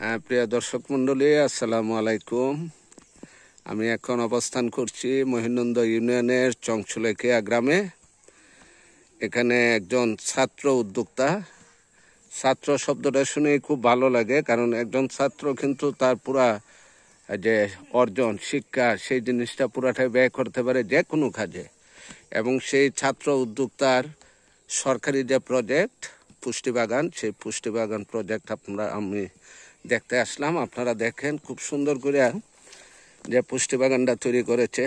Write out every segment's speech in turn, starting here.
হ্যাঁ, প্রিয় দর্শক মণ্ডলী, আসসালামু আলাইকুম। আমি এখন অবস্থান করছি মহিনন্দ ইউনিয়নের চংছলেকিয়া গ্রামে। এখানে একজন ছাত্র উদ্যোক্তা, ছাত্র শব্দটা শুনে খুব ভালো লাগে, কারণ একজন ছাত্র কিন্তু তার পুরা যে অর্জন শিক্ষা সেই জিনিসটা পুরাটাই ব্যয় করতে পারে যে কোনো কাজে। এবং সেই ছাত্র উদ্যোক্তার সরকারি যে প্রজেক্ট পুষ্টিবাগান, সেই পুষ্টিবাগান প্রজেক্ট আমি দেখতে আসলাম। আপনারা দেখেন খুব সুন্দর করে যে পুষ্টিবাগানটা তৈরি করেছে।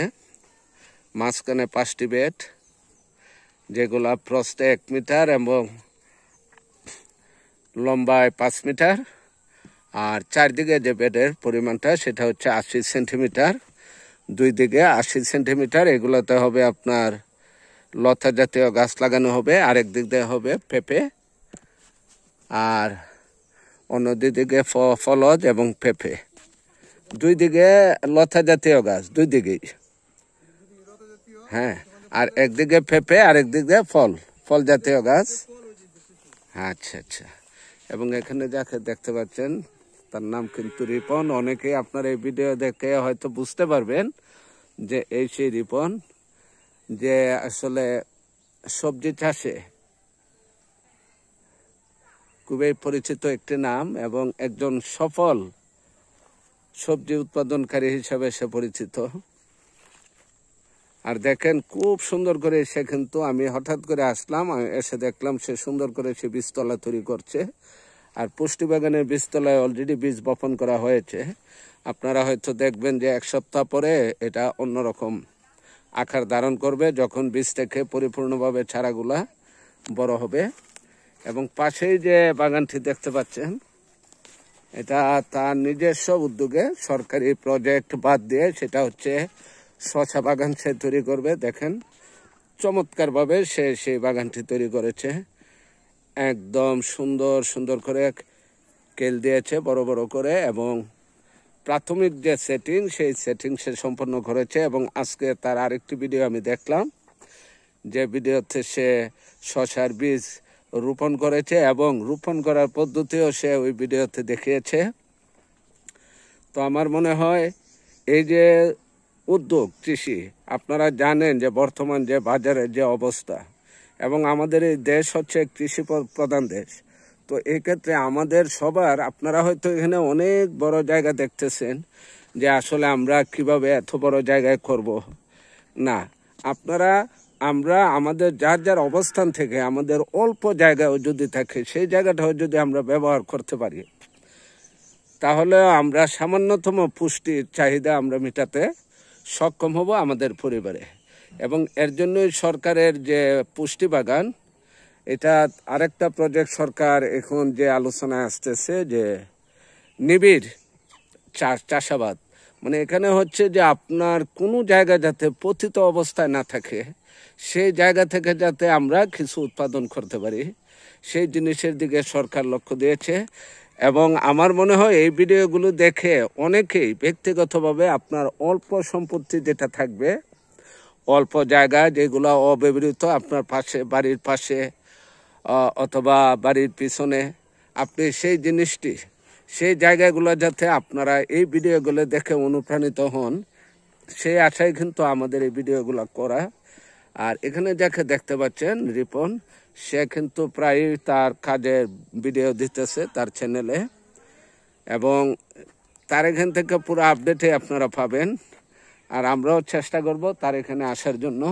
মাঝখানে 5টি বেড, যেগুলা প্রস্থে 1 মিটার এবং লম্বায় 5 মিটার, আর চারদিকে যে বেডের পরিমাণটা সেটা হচ্ছে 80 সেন্টিমিটার, 2 দিকে 80 সেন্টিমিটার। এগুলোতে হবে আপনার লতা জাতীয় গাছ লাগানো হবে, আরেক দিক দিয়ে হবে পেঁপে, আর অন্য দিকে ফলজ এবং পেঁপে। 2 দিকে লতা জাতীয় গাছ, 2 দিকেই। হ্যাঁ, আর একদিকে পেঁপে আর একদিকে ফল জাতীয় গাছ। আচ্ছা আচ্ছা। এবং এখানে যাকে দেখতে পাচ্ছেন তার নাম কিন্তু রিপন। অনেকেই আপনার এই ভিডিও দেখে হয়তো বুঝতে পারবেন যে এই সেই রিপন, যে আসলে সবজি চাষে খুবই পরিচিত একটি নাম এবং একজন সফল সবজি উৎপাদনকারী হিসাবে সে পরিচিত। আর দেখেন খুব সুন্দর করে সে কিন্তু, আমি হঠাৎ করে আসলাম, এসে দেখলাম সে সুন্দর করে সে বীজতলা তৈরি করছে। আর পুষ্টিবাগানের বীজতলায় অলরেডি বীজ বপন করা হয়েছে। আপনারা হয়তো দেখবেন যে 1 সপ্তাহ পরে এটা অন্যরকম আকার ধারণ করবে, যখন বীজ থেকে পরিপূর্ণভাবে চারাগুলা বড় হবে। এবং পাশেই যে বাগানটি দেখতে পাচ্ছেন, এটা তার নিজস্ব উদ্যোগে সরকারি প্রজেক্ট বাদ দিয়ে সেটা হচ্ছে শসা বাগান সে তৈরি করবে। দেখেন চমৎকারভাবে সে সেই বাগানটি তৈরি করেছে। একদম সুন্দর সুন্দর করে কেল দিয়েছে বড় বড় করে, এবং প্রাথমিক যে সেটিং সেই সেটিং সে সম্পন্ন করেছে। এবং আজকে তার আরেকটি ভিডিও আমি দেখলাম, যে ভিডিওতে সে শসার বীজ রোপণ করেছে এবং রোপণ করার পদ্ধতিও সে ওই ভিডিওতে দেখিয়েছে। তো আমার মনে হয় এই যে উদ্যোগ কৃষি, আপনারা জানেন যে বর্তমান যে বাজারের যে অবস্থা, এবং আমাদের এই দেশ হচ্ছে কৃষি প্রধান দেশ। তো এই ক্ষেত্রে আমাদের সবার, আপনারা হয়তো এখানে অনেক বড় জায়গা দেখতেছেন যে আসলে আমরা কিভাবে এত বড় জায়গায় করব না। আমরা আমাদের যার যার অবস্থান থেকে আমাদের অল্প জায়গাও যদি থাকে, সেই জায়গাটাও যদি আমরা ব্যবহার করতে পারি, তাহলে আমরা সামান্যতম পুষ্টির চাহিদা আমরা মেটাতে সক্ষম হব আমাদের পরিবারে। এবং এর জন্যই সরকারের যে পুষ্টি বাগান, এটা আরেকটা প্রজেক্ট সরকার এখন যে আলোচনায় আসতেছে, যে নিবিড় চাষাবাদ। মানে এখানে হচ্ছে যে আপনার কোনো জায়গা যাতে পতিত অবস্থায় না থাকে, সেই জায়গা থেকে যাতে আমরা কিছু উৎপাদন করতে পারি, সেই জিনিসের দিকে সরকার লক্ষ্য দিয়েছে। এবং আমার মনে হয় এই ভিডিওগুলো দেখে অনেকেই ব্যক্তিগতভাবে আপনার অল্প সম্পত্তি যেটা থাকবে, অল্প জায়গা যেগুলো অব্যবহৃত, আপনার পাশে বাড়ির পাশে অথবা বাড়ির পিছনে, আপনি সেই জিনিসটি, সেই জায়গাগুলো যাতে আপনারা এই ভিডিওগুলো দেখে অনুপ্রাণিত হন, সেই আশায় কিন্তু আমাদের এই ভিডিওগুলো করা। আর এখানে যাকে দেখতে পাচ্ছেন রিপন, সে কিন্তু প্রায় তার কাজের ভিডিও দিতেছে তার চ্যানেলে, এবং তার এখান থেকে পুরো আপডেটে আপনারা পাবেন। আর আমরাও চেষ্টা করব তার এখানে আসার জন্য।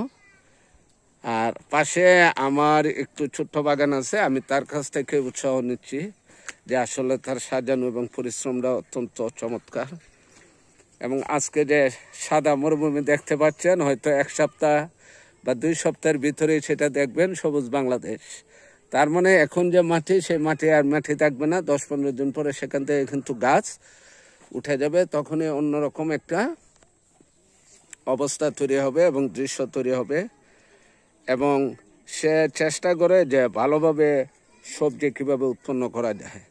আর পাশে আমার একটু ছোট্ট বাগান আছে, আমি তার কাছ থেকে উৎসাহ নিচ্ছি যে আসলে তার সাজানো এবং পরিশ্রমটা অত্যন্ত চমৎকার। এবং আজকে যে সাদা মরুভূমি দেখতে পাচ্ছেন, হয়তো 1 সপ্তাহ বা 2 সপ্তাহের ভিতরেই সেটা দেখবেন সবুজ বাংলাদেশ। তার মানে এখন যে মাটি, সেই মাটি আর মাটি থাকবে না, 10-15 দিন পরে সেখান থেকে কিন্তু গাছ উঠে যাবে। তখনই অন্যরকম একটা অবস্থা তৈরি হবে এবং দৃশ্য তৈরি হবে। এবং সে চেষ্টা করে যে ভালোভাবে সবজি কীভাবে উৎপন্ন করা যায়।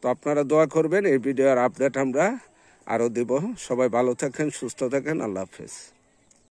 তো আপনারা দোয়া করবেন, এই ভিডিওর আপডেট আমরা আরও দেব। সবাই ভালো থাকেন, সুস্থ থাকেন, আল্লাহ হাফেজ।